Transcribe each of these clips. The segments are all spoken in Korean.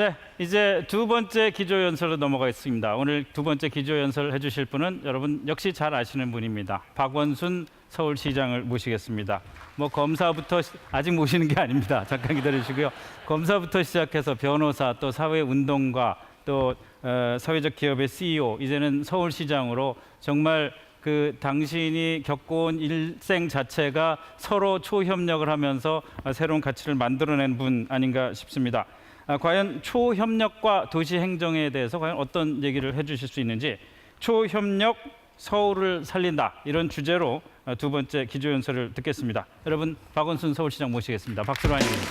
네, 이제 두 번째 기조연설로 넘어가겠습니다. 오늘 두 번째 기조연설 해주실 분은 여러분 역시 잘 아시는 분입니다. 박원순 서울시장을 모시겠습니다. 뭐 검사부터 아직 모시는 게 아닙니다. 잠깐 기다리시고요. 검사부터 시작해서 변호사, 또 사회운동가, 또 사회적 기업의 CEO, 이제는 서울시장으로 정말 그 당신이 겪어온 일생 자체가 서로 초협력을 하면서 새로운 가치를 만들어낸 분 아닌가 싶습니다. 과연 초협력과 도시행정에 대해서 과연 어떤 얘기를 해주실 수 있는지, 초협력 서울을 살린다, 이런 주제로 두 번째 기조연설을 듣겠습니다. 여러분, 박원순 서울시장 모시겠습니다. 박수로 환영합니다.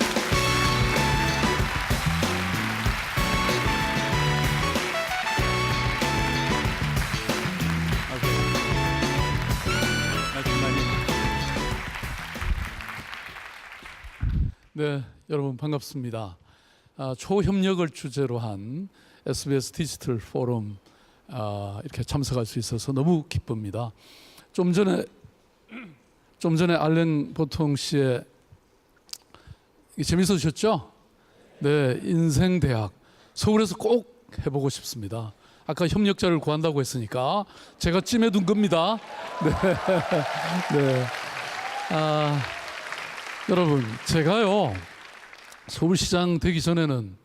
네, 여러분 반갑습니다. 초협력을 주제로 한 SBS 디지털 포럼 이렇게 참석할 수 있어서 너무 기쁩니다. 좀 전에 알렌 보통 씨의 재밌으셨죠? 네, 인생 대학 서울에서 꼭 해보고 싶습니다. 아까 협력자를 구한다고 했으니까 제가 찜해둔 겁니다. 네. 여러분, 제가요 서울시장 되기 전에는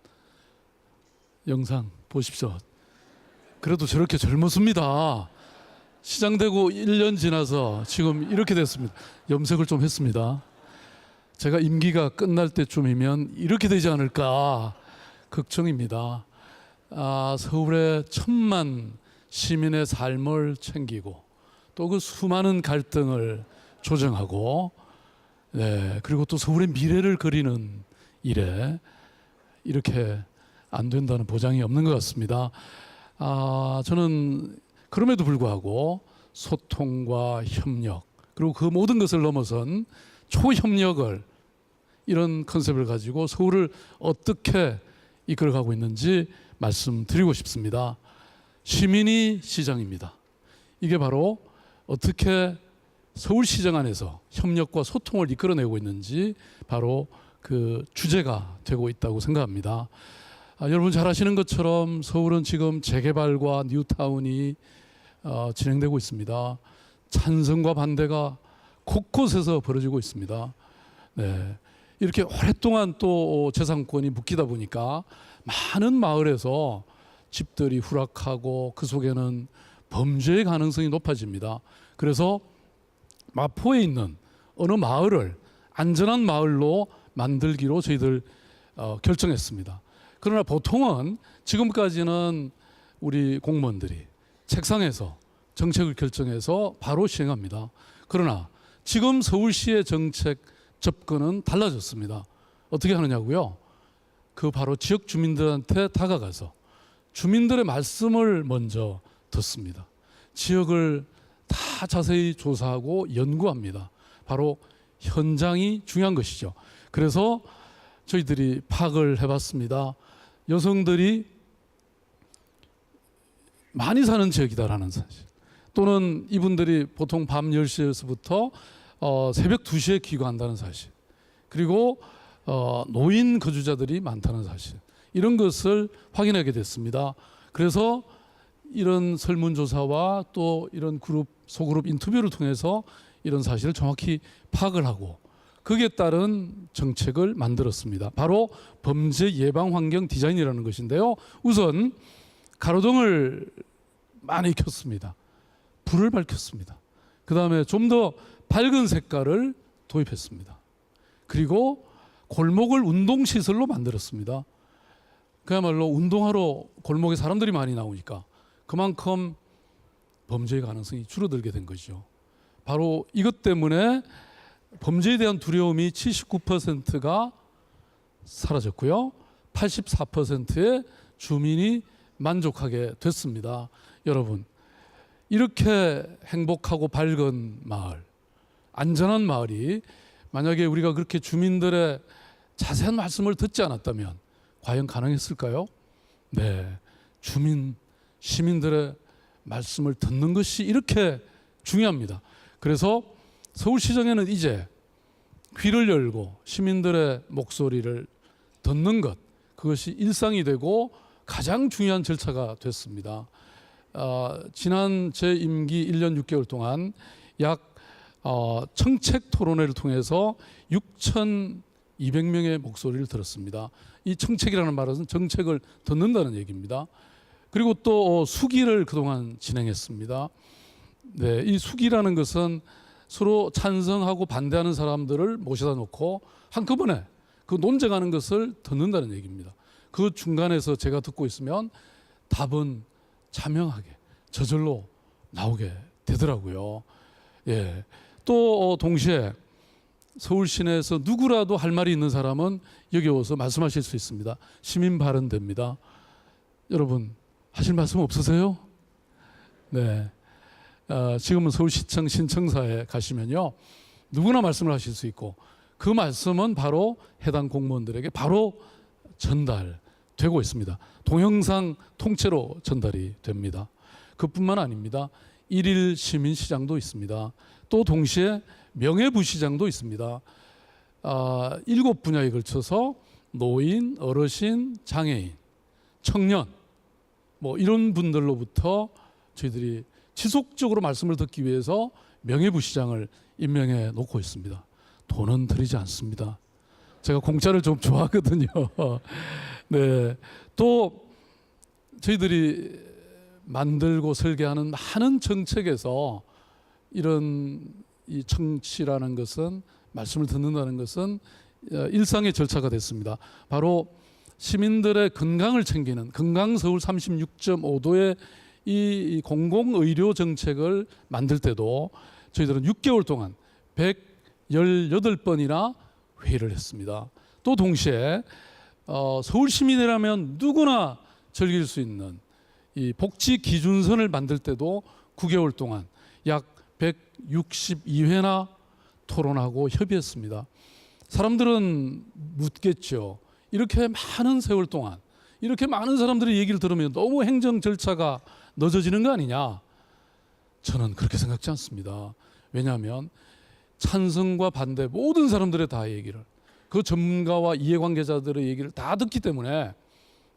영상 보십시오. 그래도 저렇게 젊었습니다. 시장 되고 1년 지나서 지금 이렇게 됐습니다. 염색을 좀 했습니다. 제가 임기가 끝날 때쯤이면 이렇게 되지 않을까 걱정입니다. 서울의 1,000만 시민의 삶을 챙기고 또 그 수많은 갈등을 조정하고, 네, 그리고 또 서울의 미래를 그리는 일에 이렇게 안 된다는 보장이 없는 것 같습니다. 저는 그럼에도 불구하고 소통과 협력, 그리고 그 모든 것을 넘어선 초협력을, 이런 컨셉을 가지고 서울을 어떻게 이끌어가고 있는지 말씀드리고 싶습니다. 시민이 시장입니다. 이게 바로 어떻게 서울시장 안에서 협력과 소통을 이끌어내고 있는지 바로 그 주제가 되고 있다고 생각합니다. 여러분 잘 아시는 것처럼 서울은 지금 재개발과 뉴타운이 진행되고 있습니다. 찬성과 반대가 곳곳에서 벌어지고 있습니다. 네, 이렇게 오랫동안 또 재산권이 묶이다 보니까 많은 마을에서 집들이 후락하고 그 속에는 범죄의 가능성이 높아집니다. 그래서 마포에 있는 어느 마을을 안전한 마을로 만들기로 저희들 결정했습니다. 그러나 보통은 지금까지는 우리 공무원들이 책상에서 정책을 결정해서 바로 시행합니다. 그러나 지금 서울시의 정책 접근은 달라졌습니다. 어떻게 하느냐고요? 그 바로 지역 주민들한테 다가가서 주민들의 말씀을 먼저 듣습니다. 지역을 다 자세히 조사하고 연구합니다. 바로 현장이 중요한 것이죠. 그래서 저희들이 파악을 해봤습니다. 여성들이 많이 사는 지역이다라는 사실, 또는 이분들이 보통 밤 10시에서부터 새벽 2시에 귀가한다는 사실, 그리고 노인 거주자들이 많다는 사실, 이런 것을 확인하게 됐습니다. 그래서 이런 설문조사와 또 이런 소그룹 인터뷰를 통해서 이런 사실을 정확히 파악을 하고 거기에 따른 정책을 만들었습니다. 바로 범죄 예방 환경 디자인이라는 것인데요. 우선 가로등을 많이 켰습니다. 불을 밝혔습니다. 그 다음에 좀 더 밝은 색깔을 도입했습니다. 그리고 골목을 운동시설로 만들었습니다. 그야말로 운동하러 골목에 사람들이 많이 나오니까 그만큼 범죄의 가능성이 줄어들게 된 것이죠. 바로 이것 때문에 범죄에 대한 두려움이 79%가 사라졌고요. 84%의 주민이 만족하게 됐습니다. 여러분, 이렇게 행복하고 밝은 마을, 안전한 마을이 만약에 우리가 그렇게 주민들의 자세한 말씀을 듣지 않았다면 과연 가능했을까요? 네, 시민들의 말씀을 듣는 것이 이렇게 중요합니다. 그래서 서울시정에는 이제 귀를 열고 시민들의 목소리를 듣는 것, 그것이 일상이 되고 가장 중요한 절차가 됐습니다. 지난 제 임기 1년 6개월 동안 약 청책 토론회를 통해서 6,200명의 목소리를 들었습니다. 이 청책이라는 말은 정책을 듣는다는 얘기입니다. 그리고 또 수기를 그동안 진행했습니다. 네, 이 수기라는 것은 서로 찬성하고 반대하는 사람들을 모셔다 놓고 한꺼번에 그 논쟁하는 것을 듣는다는 얘기입니다. 그 중간에서 제가 듣고 있으면 답은 자명하게 저절로 나오게 되더라고요. 예. 또 동시에 서울 시내에서 누구라도 할 말이 있는 사람은 여기 와서 말씀하실 수 있습니다. 시민 발언됩니다. 여러분 하실 말씀 없으세요? 네. 지금은 서울시청 신청사에 가시면요, 누구나 말씀을 하실 수 있고 그 말씀은 바로 해당 공무원들에게 바로 전달되고 있습니다. 동영상 통째로 전달이 됩니다. 그뿐만 아닙니다. 일일 시민시장도 있습니다. 또 동시에 명예부시장도 있습니다. 7분야에 걸쳐서 노인, 어르신, 장애인, 청년 뭐 이런 분들로부터 저희들이 지속적으로 말씀을 듣기 위해서 명예부시장을 임명해 놓고 있습니다. 돈은 들이지 않습니다. 제가 공짜를 좀 좋아하거든요. 네. 또 저희들이 만들고 설계하는 많은 정책에서 이런 이 청취라는 것은, 말씀을 듣는다는 것은 일상의 절차가 됐습니다. 바로 시민들의 건강을 챙기는 건강서울 36.5도의 이 공공의료 정책을 만들 때도 저희들은 6개월 동안 118번이나 회의를 했습니다. 또 동시에 서울 시민이라면 누구나 즐길 수 있는 이 복지 기준선을 만들 때도 9개월 동안 약 162회나 토론하고 협의했습니다. 사람들은 묻겠죠. 이렇게 많은 세월 동안 이렇게 많은 사람들의 얘기를 들으면 너무 행정 절차가 늦어지는 거 아니냐? 저는 그렇게 생각지 않습니다. 왜냐하면 찬성과 반대 모든 사람들의 다 얘기를, 그 전문가와 이해관계자들의 얘기를 다 듣기 때문에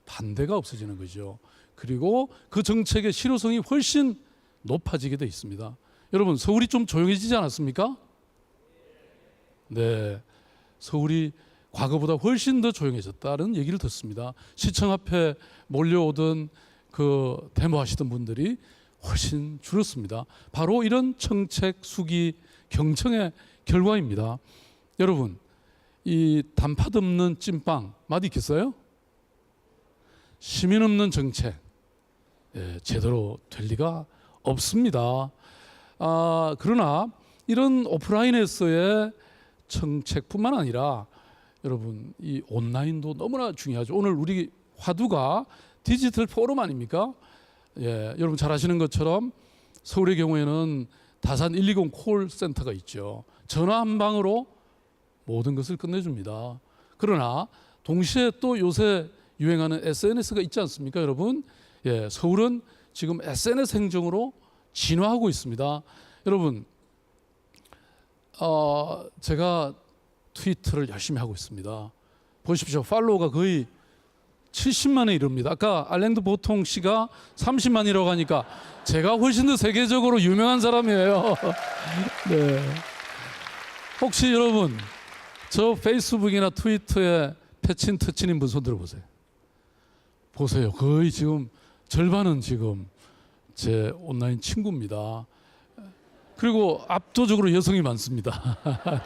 반대가 없어지는 거죠. 그리고 그 정책의 실효성이 훨씬 높아지게 돼 있습니다. 여러분, 서울이 좀 조용해지지 않았습니까? 네, 서울이 과거보다 훨씬 더 조용해졌다는 얘기를 듣습니다. 시청 앞에 몰려오던 그 데모하시던 분들이 훨씬 줄었습니다. 바로 이런 정책 수기 경청의 결과입니다. 여러분, 이 단팥 없는 찐빵 맛 있겠어요? 시민 없는 정책, 제대로 될 리가 없습니다. 그러나 이런 오프라인에서의 정책뿐만 아니라 여러분, 이 온라인도 너무나 중요하죠. 오늘 우리 화두가 디지털 포럼 아닙니까? 여러분 잘 아시는 것처럼 서울의 경우에는 다산 120 콜센터가 있죠. 전화 한 방으로 모든 것을 끝내줍니다. 그러나 동시에 또 요새 유행하는 SNS가 있지 않습니까, 여러분? 서울은 지금 SNS 행정으로 진화하고 있습니다. 여러분, 제가 트위터를 열심히 하고 있습니다. 보십시오. 팔로워가 거의 70만에 이릅니다. 아까 알랭드 보통 씨가 30만이라고 하니까 제가 훨씬 더 세계적으로 유명한 사람이에요. 네. 혹시 여러분 저 페이스북이나 트위터에 패친 터치인 분 손 들어보세요. 보세요. 거의 지금 절반은 지금 제 온라인 친구입니다. 그리고 압도적으로 여성이 많습니다.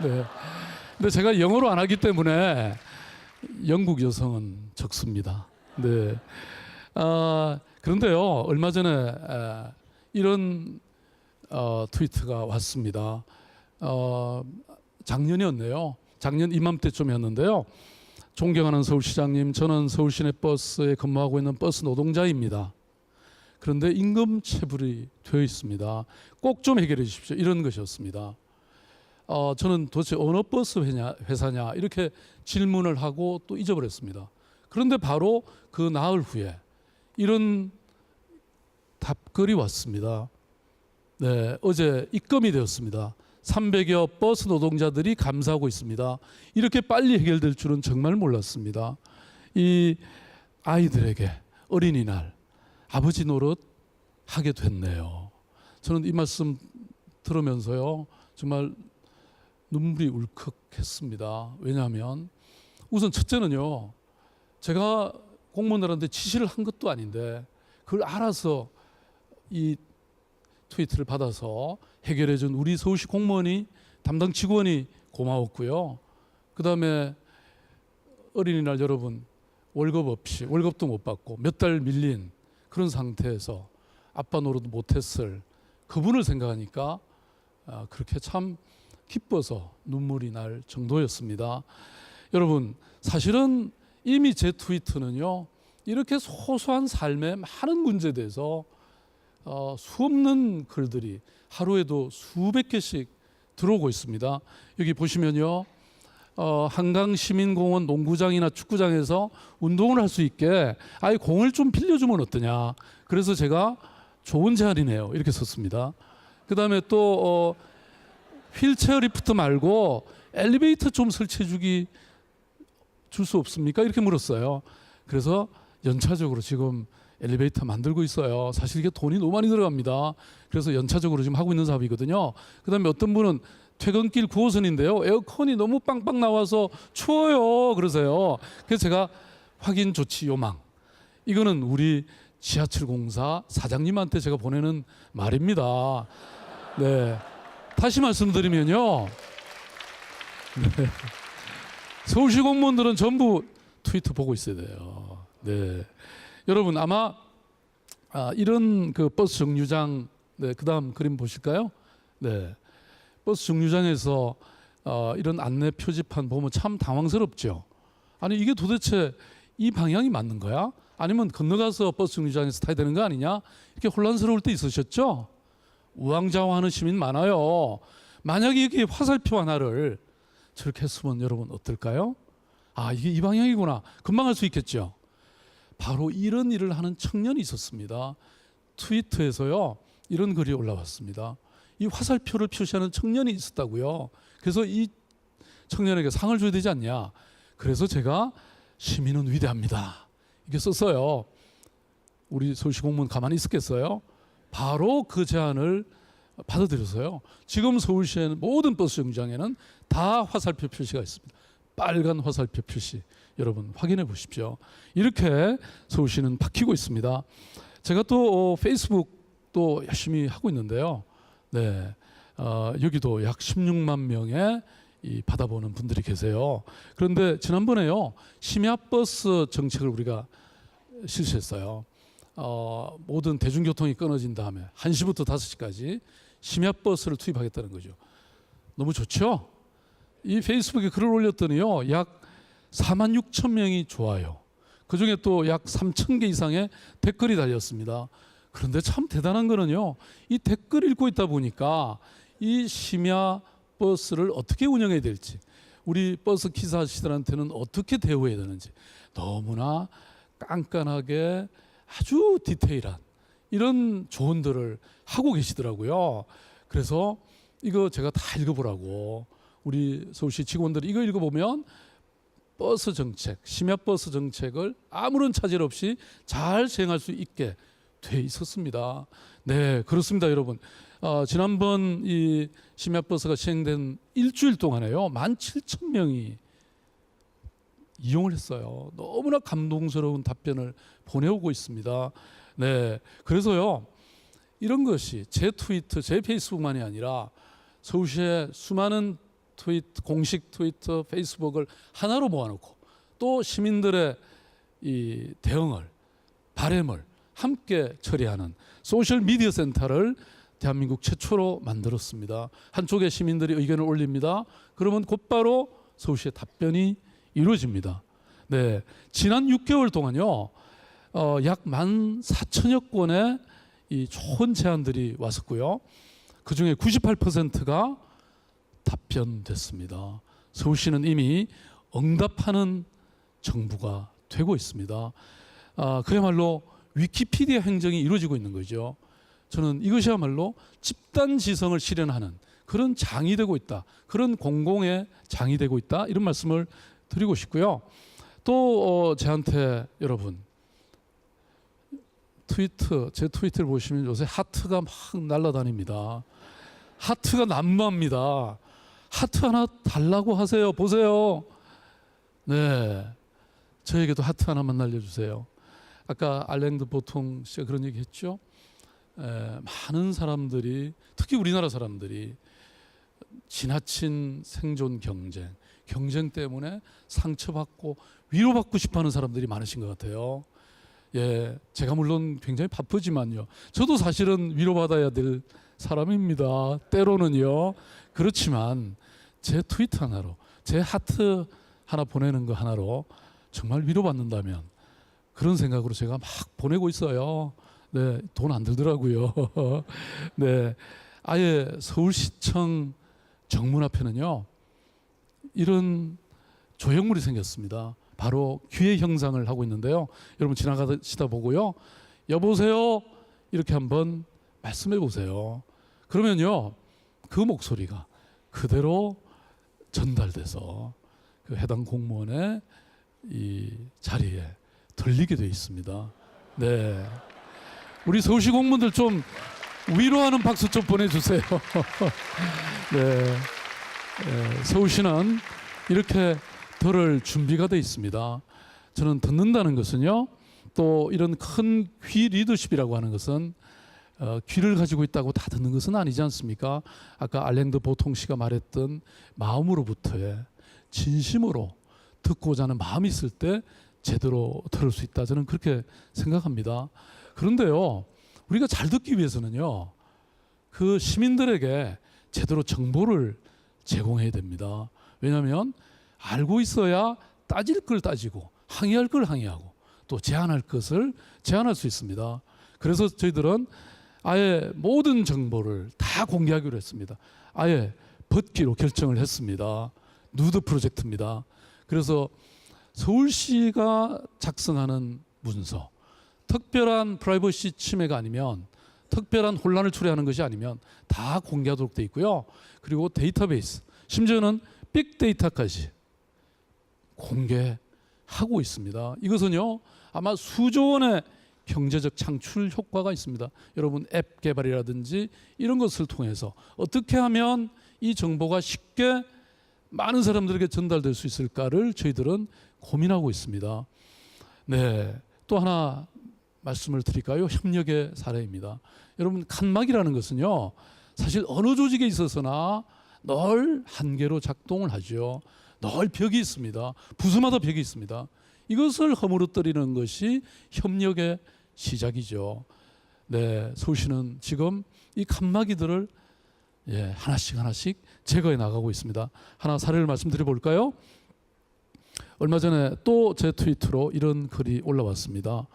네. 근데 제가 영어로 안 하기 때문에 영국 여성은 적습니다. 네. 그런데요, 얼마 전에 이런 트위트가 왔습니다. 작년이었네요. 작년 이맘때쯤이었는데요. 존경하는 서울시장님, 저는 서울시내버스에 근무하고 있는 버스 노동자입니다. 그런데 임금 체불이 되어 있습니다. 꼭 좀 해결해 주십시오. 이런 것이었습니다. 저는 도대체 어느 버스 회사냐 이렇게 질문을 하고 또 잊어버렸습니다. 그런데 바로 그 나흘 후에 이런 답글이 왔습니다. 네, 어제 입금이 되었습니다. 300여 버스 노동자들이 감사하고 있습니다. 이렇게 빨리 해결될 줄은 정말 몰랐습니다. 이 아이들에게 어린이날 아버지 노릇 하게 됐네요. 저는 이 말씀 들으면서요 정말 눈물이 울컥했습니다. 왜냐하면 우선 첫째는요, 제가 공무원들한테 지시를 한 것도 아닌데 그걸 알아서 이 트위트를 받아서 해결해준 우리 서울시 공무원이, 담당 직원이 고마웠고요. 그 다음에 어린이날 여러분 월급 없이, 월급도 못 받고 몇 달 밀린 그런 상태에서 아빠 노릇 못했을 그분을 생각하니까 그렇게 참 기뻐서 눈물이 날 정도였습니다. 여러분, 사실은 이미 제 트위터는요 이렇게 소소한 삶의 많은 문제에 대해서 수없는 글들이 하루에도 수백 개씩 들어오고 있습니다. 여기 보시면요, 한강시민공원 농구장이나 축구장에서 운동을 할 수 있게 아예 공을 좀 빌려주면 어떠냐. 그래서 제가 좋은 제안이네요 이렇게 썼습니다. 그 다음에 또 휠체어 리프트 말고 엘리베이터 좀 설치해 줄 수 없습니까? 이렇게 물었어요. 그래서 연차적으로 지금 엘리베이터 만들고 있어요. 사실 이게 돈이 너무 많이 들어갑니다. 그래서 연차적으로 지금 하고 있는 사업이거든요. 그 다음에 어떤 분은 퇴근길 9호선인데요, 에어컨이 너무 빵빵 나와서 추워요 그러세요. 그래서 제가 확인 조치 요망, 이거는 우리 지하철 공사 사장님한테 제가 보내는 말입니다. 네, 다시 말씀드리면요, 네. 서울시 공무원들은 전부 트위터 보고 있어야 돼요. 네, 여러분 아마 이런 그 버스 정류장, 네, 그다음 그림 보실까요? 네, 버스 정류장에서 이런 안내 표지판 보면 참 당황스럽죠. 아니 이게 도대체 이 방향이 맞는 거야? 아니면 건너가서 버스 정류장에서 타야 되는 거 아니냐? 이렇게 혼란스러울 때 있으셨죠? 우왕좌왕하는 시민 많아요. 만약에 여기 화살표 하나를 저렇게 했으면 여러분 어떨까요? 아, 이게 이 방향이구나. 금방 할 수 있겠죠. 바로 이런 일을 하는 청년이 있었습니다. 트위터에서요 이런 글이 올라왔습니다. 이 화살표를 표시하는 청년이 있었다고요. 그래서 이 청년에게 상을 줘야 되지 않냐. 그래서 제가 시민은 위대합니다 이렇게 썼어요. 우리 서울시 공무원 가만히 있었겠어요? 바로 그 제안을 받아들여서요, 지금 서울시에는 모든 버스 정류장에는 다 화살표 표시가 있습니다. 빨간 화살표 표시, 여러분 확인해 보십시오. 이렇게 서울시는 바뀌고 있습니다. 제가 또 페이스북도 열심히 하고 있는데요, 네, 여기도 약 16만 명의 받아보는 분들이 계세요. 그런데 지난번에요 심야버스 정책을 우리가 실시했어요. 모든 대중교통이 끊어진 다음에 1시부터 5시까지 심야버스를 투입하겠다는 거죠. 너무 좋죠? 이 페이스북에 글을 올렸더니요 약 4만 6천 명이 좋아요. 그중에 또 약 3천 개 이상의 댓글이 달렸습니다. 그런데 참 대단한 거는요, 이 댓글 읽고 있다 보니까 이 심야버스를 어떻게 운영해야 될지, 우리 버스 기사씨들한테는 어떻게 대우해야 되는지 너무나 깐깐하게 아주 디테일한 이런 조언들을 하고 계시더라고요. 그래서 이거 제가 다 읽어보라고, 우리 서울시 직원들이 이거 읽어보면 버스 정책, 심야버스 정책을 아무런 차질 없이 잘 시행할 수 있게 돼 있었습니다. 네, 그렇습니다, 여러분. 지난번 이 심야버스가 시행된 일주일 동안에요 17,000명이 이용을 했어요. 너무나 감동스러운 답변을 보내오고 있습니다. 네, 그래서요 이런 것이 제 트위터, 제 페이스북만이 아니라 서울시의 수많은 트위터, 공식 트위터, 페이스북을 하나로 모아놓고 또 시민들의 이 대응을, 바램을 함께 처리하는 소셜 미디어 센터를 대한민국 최초로 만들었습니다. 한쪽에 시민들이 의견을 올립니다. 그러면 곧바로 서울시의 답변이 이루어집니다. 네, 지난 6개월 동안요 약 14,000여 건의 이 좋은 제안들이 왔었고요, 그 중에 98%가 답변됐습니다. 서울시는 이미 응답하는 정부가 되고 있습니다. 그야말로 위키피디아 행정이 이루어지고 있는 거죠. 저는 이것이야말로 집단 지성을 실현하는 그런 장이 되고 있다, 그런 공공의 장이 되고 있다, 이런 말씀을 드리고 싶고요. 또 저한테 여러분 제 트위터를 보시면 요새 하트가 막 날아다닙니다. 하트가 난무합니다. 하트 하나 달라고 하세요. 보세요. 네, 저에게도 하트 하나만 날려주세요. 아까 알랭드 보통 씨가 그런 얘기 했죠. 많은 사람들이, 특히 우리나라 사람들이 지나친 생존 경쟁 때문에 상처받고 위로받고 싶어하는 사람들이 많으신 것 같아요. 예, 제가 물론 굉장히 바쁘지만요. 저도 사실은 위로받아야 될 사람입니다. 때로는요. 그렇지만 제 트윗 하나로, 제 하트 하나 보내는 거 하나로 정말 위로받는다면, 그런 생각으로 제가 막 보내고 있어요. 네, 돈 안 들더라고요. 네, 아예 서울시청 정문 앞에는요, 이런 조형물이 생겼습니다. 바로 귀의 형상을 하고 있는데요. 여러분 지나가시다 보고요, 여보세요 이렇게 한번 말씀해 보세요. 그러면요, 그 목소리가 그대로 전달돼서 그 해당 공무원의 이 자리에 들리게 돼 있습니다. 네, 우리 서울시 공무원들 좀 위로하는 박수 좀 보내주세요. 네, 서울시는 이렇게 들을 준비가 돼 있습니다. 저는 듣는다는 것은요, 또 이런 큰 귀 리더십이라고 하는 것은 귀를 가지고 있다고 다 듣는 것은 아니지 않습니까? 아까 알랭드 보통 씨가 말했던 마음으로부터의 진심으로 듣고자 하는 마음이 있을 때 제대로 들을 수 있다, 저는 그렇게 생각합니다. 그런데요, 우리가 잘 듣기 위해서는요, 그 시민들에게 제대로 정보를 제공해야 됩니다. 왜냐하면 알고 있어야 따질 걸 따지고 항의할 걸 항의하고 또 제안할 것을 제안할 수 있습니다. 그래서 저희들은 아예 모든 정보를 다 공개하기로 했습니다. 아예 벗기로 결정을 했습니다. 누드 프로젝트입니다. 그래서 서울시가 작성하는 문서, 특별한 프라이버시 침해가 아니면, 특별한 혼란을 초래하는 것이 아니면 다 공개하도록 돼 있고요. 그리고 데이터베이스, 심지어는 빅데이터까지 공개하고 있습니다. 이것은요, 아마 수조 원의 경제적 창출 효과가 있습니다. 여러분 앱 개발이라든지 이런 것을 통해서 어떻게 하면 이 정보가 쉽게 많은 사람들에게 전달될 수 있을까를 저희들은 고민하고 있습니다. 네, 또 하나 말씀을 드릴까요? 협력의 사례입니다. 여러분 칸막이라는 것은요, 사실 어느 조직에 있어서나 늘 한계로 작동을 하죠. 늘 벽이 있습니다. 부서마다 벽이 있습니다. 이것을 허물어뜨리는 것이 협력의 시작이죠. 네, 서울시는 지금 이 칸막이들을 하나씩 제거해 나가고 있습니다. 하나 사례를 말씀드려 볼까요? 얼마 전에 또 제 트위터로 이런 글이 올라왔습니다.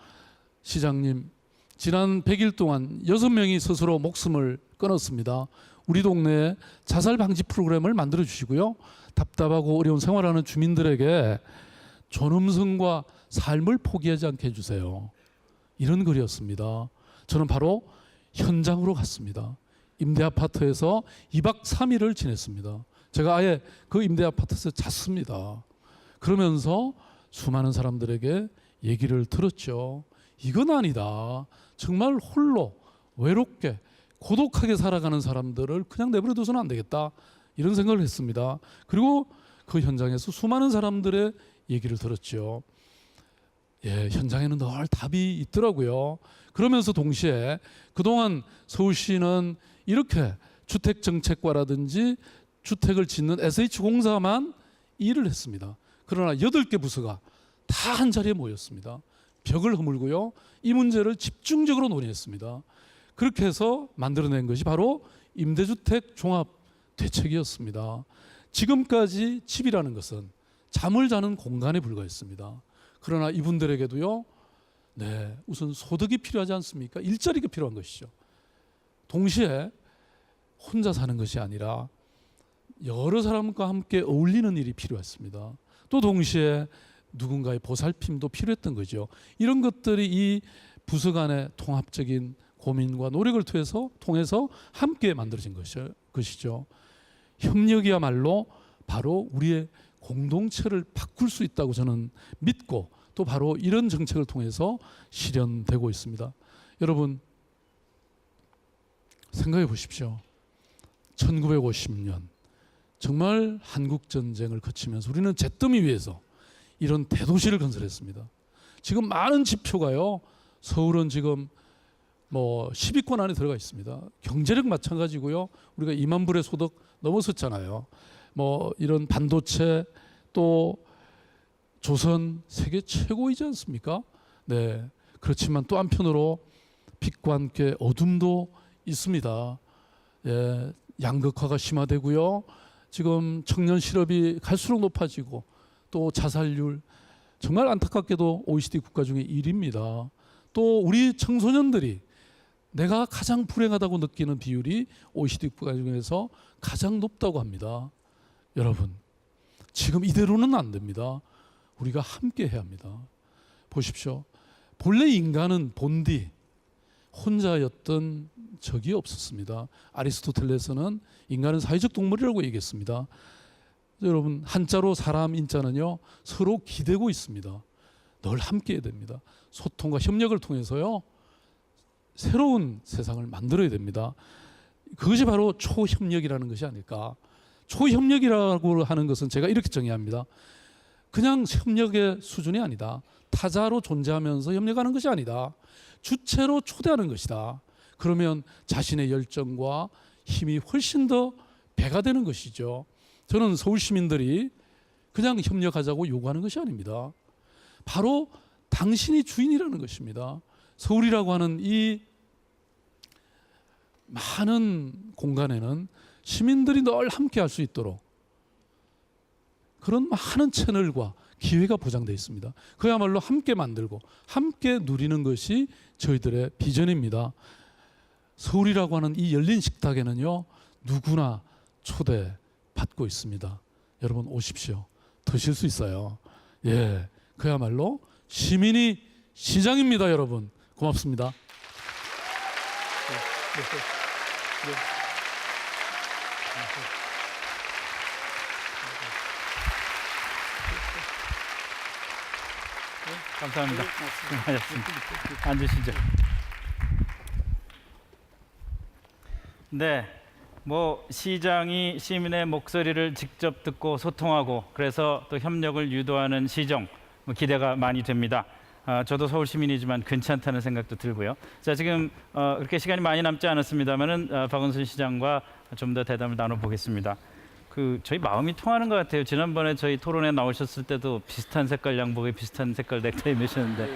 시장님, 지난 100일 동안 6명이 스스로 목숨을 끊었습니다. 우리 동네에 자살 방지 프로그램을 만들어 주시고요, 답답하고 어려운 생활하는 주민들에게 존엄성과 삶을 포기하지 않게 해주세요. 이런 글이었습니다. 저는 바로 현장으로 갔습니다. 임대 아파트에서 2박 3일을 지냈습니다. 제가 아예 그 임대 아파트에서 잤습니다. 그러면서 수많은 사람들에게 얘기를 들었죠. 이건 아니다. 정말 홀로 외롭게 고독하게 살아가는 사람들을 그냥 내버려 둬서는 안 되겠다, 이런 생각을 했습니다. 그리고 그 현장에서 수많은 사람들의 얘기를 들었죠. 현장에는 늘 답이 있더라고요. 그러면서 동시에 그동안 서울시는 이렇게 주택정책과라든지 주택을 짓는 SH공사만 일을 했습니다. 그러나 8개 부서가 다 한 자리에 모였습니다. 벽을 허물고요, 이 문제를 집중적으로 논의했습니다. 그렇게 해서 만들어낸 것이 바로 임대주택 종합대책이었습니다. 지금까지 집이라는 것은 잠을 자는 공간에 불과했습니다. 그러나 이분들에게도요, 우선 소득이 필요하지 않습니까? 일자리가 필요한 것이죠. 동시에 혼자 사는 것이 아니라 여러 사람과 함께 어울리는 일이 필요했습니다. 또 동시에 누군가의 보살핌도 필요했던 거죠. 이런 것들이 이 부서 간의 통합적인 고민과 노력을 통해서 함께 만들어진 것이죠. 협력이야말로 바로 우리의 공동체를 바꿀 수 있다고 저는 믿고 또 바로 이런 정책을 통해서 실현되고 있습니다. 여러분 생각해 보십시오. 1950년 정말 한국 전쟁을 거치면서 우리는 잿더미 위에서 이런 대도시를 건설했습니다. 지금 많은 지표가요. 서울은 지금 뭐 10위권 안에 들어가 있습니다. 경제력 마찬가지고요. 우리가 2만 불의 소득 넘어섰잖아요. 뭐 이런 반도체 또 조선 세계 최고이지 않습니까? 네. 그렇지만 또 한편으로 빛과 함께 어둠도 있습니다. 예, 양극화가 심화되고요. 지금 청년 실업이 갈수록 높아지고 또 자살률 정말 안타깝게도 OECD 국가 중에 1위입니다. 또 우리 청소년들이 내가 가장 불행하다고 느끼는 비율이 OECD 국가 중에서 가장 높다고 합니다. 여러분, 지금 이대로는 안 됩니다. 우리가 함께 해야 합니다. 보십시오. 본래 인간은 본디 혼자였던 적이 없었습니다. 아리스토텔레스는 인간은 사회적 동물이라고 얘기했습니다. 여러분, 한자로 사람 인자는요 서로 기대고 있습니다. 늘 함께 해야 됩니다. 소통과 협력을 통해서요 새로운 세상을 만들어야 됩니다. 그것이 바로 초협력이라는 것이 아닐까. 초협력이라고 하는 것은 제가 이렇게 정의합니다. 그냥 협력의 수준이 아니다. 타자로 존재하면서 협력하는 것이 아니다. 주체로 초대하는 것이다. 그러면 자신의 열정과 힘이 훨씬 더 배가 되는 것이죠. 저는 서울 시민들이 그냥 협력하자고 요구하는 것이 아닙니다. 바로 당신이 주인이라는 것입니다. 서울이라고 하는 이 많은 공간에는 시민들이 늘 함께 할 수 있도록 그런 많은 채널과 기회가 보장되어 있습니다. 그야말로 함께 만들고 함께 누리는 것이 저희들의 비전입니다. 서울이라고 하는 이 열린 식탁에는요 누구나 초대받고 있습니다. 여러분 오십시오. 드실 수 있어요. 예, 그야말로 시민이 시장입니다. 여러분 고맙습니다. 감사합니다. 앉으시죠. 네, 뭐 시장이 시민의 목소리를 직접 듣고 소통하고 그래서 또 협력을 유도하는 시정 뭐 기대가 많이 됩니다. 저도 서울 시민이지만 괜찮다는 생각도 들고요. 자, 지금 그렇게 시간이 많이 남지 않았습니다만은 박원순 시장과 좀 더 대담을 나눠보겠습니다. 저희 마음이 통하는 것 같아요. 지난번에 저희 토론에 나오셨을 때도 비슷한 색깔 양복에 비슷한 색깔 넥타이 매셨는데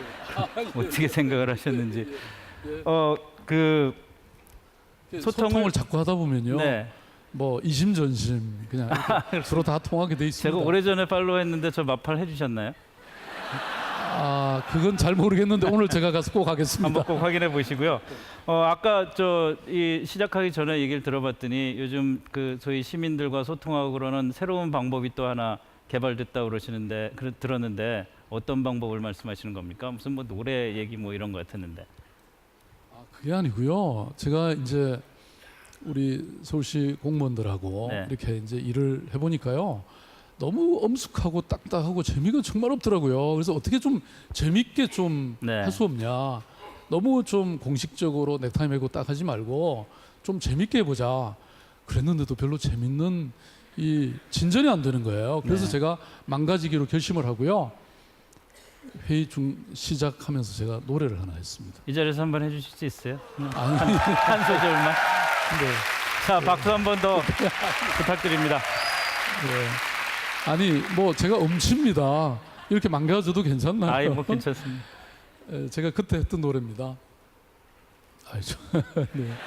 어떻게 생각을 하셨는지. 소통을 자꾸 하다 보면요. 네. 뭐 이심전심 그냥 서로 다 통하게 돼 있습니다. 제가 오래전에 팔로우했는데 저 마팔 해주셨나요? 그건 잘 모르겠는데 오늘 제가 가서 꼭 하겠습니다. 한번 꼭 확인해 보시고요. 아까 이 시작하기 전에 얘기를 들어봤더니 요즘 저희 시민들과 소통하고 그러는 새로운 방법이 또 하나 개발됐다고 그러시는데 들었는데 어떤 방법을 말씀하시는 겁니까? 무슨 뭐 노래 얘기 뭐 이런 거 같았는데. 그게 아니고요. 제가 이제 우리 서울시 공무원들하고 네. 이렇게 이제 일을 해보니까요. 너무 엄숙하고 딱딱하고 재미가 정말 없더라고요. 그래서 어떻게 좀 재밌게 좀 할 수 없냐. 너무 좀 공식적으로 넥타이 매고 딱 하지 말고 좀 재밌게 해보자. 그랬는데도 별로 재밌는 이 진전이 안 되는 거예요. 그래서 네. 제가 망가지기로 결심을 하고요. 회의 중 시작하면서 제가 노래를 하나 했습니다. 이 자리에서 한번 해주실 수 있어요? 아니, 한 소절만. 네. 자, 박수 한 번 더 부탁드립니다. 네. 아니 뭐 제가 음치입니다. 이렇게 망가져도 괜찮나요? 아이 뭐 괜찮습니다. 제가 그때 했던 노래입니다. 네.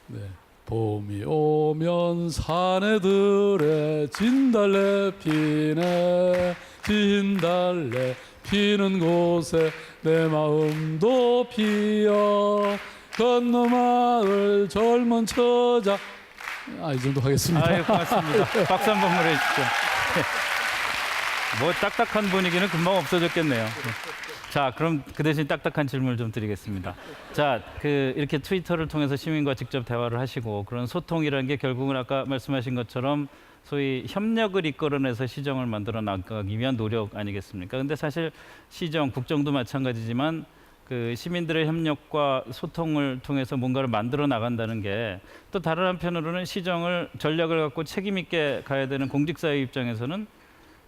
네. 봄이 오면 사내들의 진달래 피네 진달래 피는 곳에 내 마음도 피어 건너마을 젊은 처자 이 정도 하겠습니다. 아유, 고맙습니다. 박수 한 번 보내주시죠. 뭐 딱딱한 분위기는 금방 없어졌겠네요. 자, 그럼 그 대신 딱딱한 질문을 좀 드리겠습니다. 자, 이렇게 트위터를 통해서 시민과 직접 대화를 하시고 그런 소통이라는 게 결국은 아까 말씀하신 것처럼 소위 협력을 이끌어내서 시정을 만들어 나가기 위한 노력 아니겠습니까? 근데 사실 시정, 국정도 마찬가지지만 그 시민들의 협력과 소통을 통해서 뭔가를 만들어 나간다는 게 또 다른 한편으로는 시정을 전략을 갖고 책임 있게 가야 되는 공직사회 입장에서는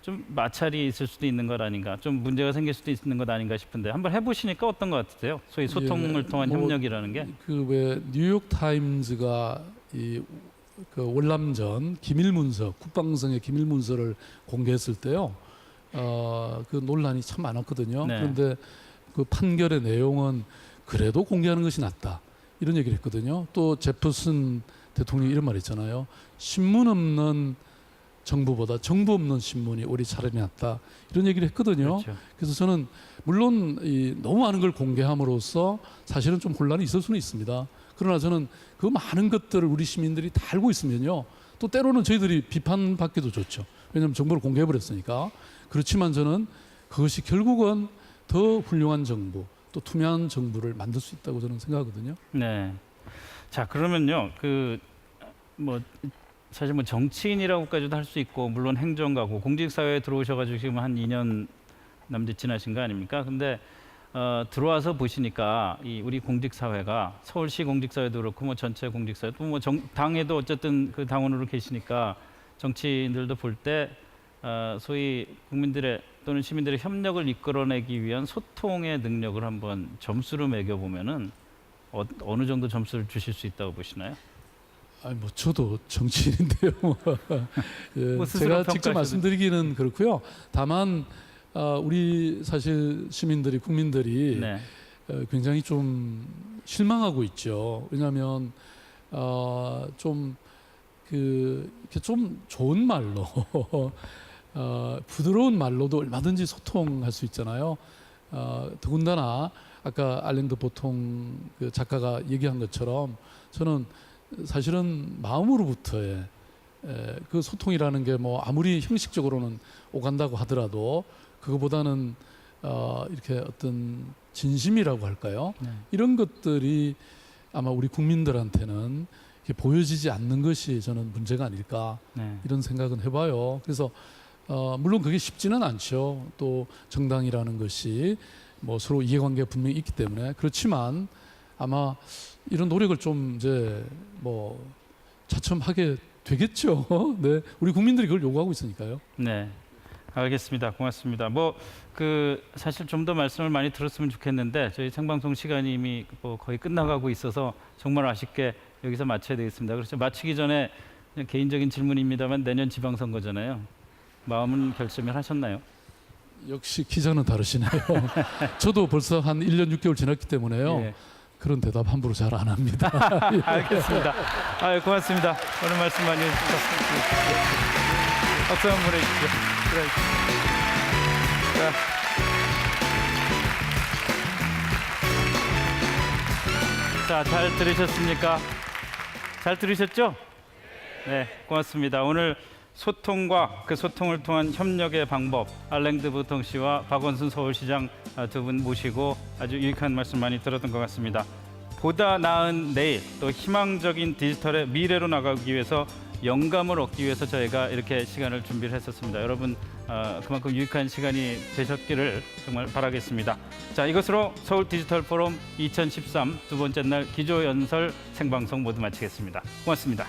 좀 마찰이 있을 수도 있는 것 아닌가, 좀 문제가 생길 수도 있는 것 아닌가 싶은데 한번 해보시니까 어떤 것 같으세요? 소위 소통을 통한 협력이라는 게. 그 왜 뉴욕 타임즈가 그 월남전 기밀 문서, 국방성의 기밀 문서를 공개했을 때요, 그 논란이 참 많았거든요. 네. 그런데 그 판결의 내용은 그래도 공개하는 것이 낫다, 이런 얘기를 했거든요. 또 제퍼슨 대통령이 이런 말 했잖아요. 신문 없는 정부보다 정부 없는 신문이 오히려 차라리 낫다, 이런 얘기를 했거든요. 그렇죠. 그래서 저는 물론 너무 많은 걸 공개함으로써 사실은 좀 혼란이 있을 수는 있습니다. 그러나 저는 그 많은 것들을 우리 시민들이 다 알고 있으면요, 또 때로는 저희들이 비판받기도 좋죠. 왜냐하면 정보를 공개해버렸으니까. 그렇지만 저는 그것이 결국은 더 훌륭한 정부, 또 투명한 정부를 만들 수 있다고 저는 생각하거든요. 네. 자, 그러면요, 사실 정치인이라고까지도 할 수 있고, 물론 행정가고 공직사회에 들어오셔가지고 지금 한 2년 남짓 지나신 거 아닙니까? 근데 들어와서 보시니까 우리 공직사회가 서울시 공직사회도 그렇고 전체 공직사회 또 당에도 어쨌든 그 당원으로 계시니까 정치인들도 볼 때 소위 국민들의 또는 시민들의 협력을 이끌어내기 위한 소통의 능력을 한번 점수로 매겨보면은 어느 정도 점수를 주실 수 있다고 보시나요? 아니 저도 정치인인데요. 예, 제가 직접 말씀드리기는 그렇고요. 다만 우리 사실 시민들이, 국민들이 네. 굉장히 좀 실망하고 있죠. 왜냐하면 이렇게 좀 좋은 말로 부드러운 말로도 얼마든지 소통할 수 있잖아요. 더군다나 아까 알랭드 보통 그 작가가 얘기한 것처럼 저는 사실은 마음으로부터의 그 소통이라는 게 뭐 아무리 형식적으로는 오간다고 하더라도 그거보다는 이렇게 어떤 진심이라고 할까요? 네. 이런 것들이 아마 우리 국민들한테는 이렇게 보여지지 않는 것이 저는 문제가 아닐까, 네. 이런 생각은 해봐요. 그래서 물론 그게 쉽지는 않죠. 또 정당이라는 것이 뭐 서로 이해관계가 분명히 있기 때문에. 그렇지만 아마 이런 노력을 좀 이제 뭐 차츰하게 되겠죠. 네, 우리 국민들이 그걸 요구하고 있으니까요. 네, 알겠습니다. 고맙습니다. 사실 좀 더 말씀을 많이 들었으면 좋겠는데 저희 생방송 시간이 이미 거의 끝나가고 있어서 정말 아쉽게 여기서 마쳐야 되겠습니다. 그래서 마치기 전에 그냥 개인적인 질문입니다만 내년 지방선거잖아요. 마음은 결심을 하셨나요? 역시 기자는 다르시네요. 저도 벌써 한 1년 6개월 지났기 때문에요. 예. 그런 대답 함부로 잘 안 합니다. 알겠습니다. 고맙습니다. 오늘 말씀 많이 해주셔서 박수 한번 보내주십시오. 자, 잘 들으셨습니까? 잘 들으셨죠? 네, 고맙습니다. 오늘 소통과 그 소통을 통한 협력의 방법, 알랭드 보통 씨와 박원순 서울시장 두 분 모시고 아주 유익한 말씀 많이 들었던 것 같습니다. 보다 나은 내일, 또 희망적인 디지털의 미래로 나가기 위해서 영감을 얻기 위해서 저희가 이렇게 시간을 준비를 했었습니다. 여러분 그만큼 유익한 시간이 되셨기를 정말 바라겠습니다. 자, 이것으로 서울 디지털 포럼 2013 두 번째 날 기조연설 생방송 모두 마치겠습니다. 고맙습니다.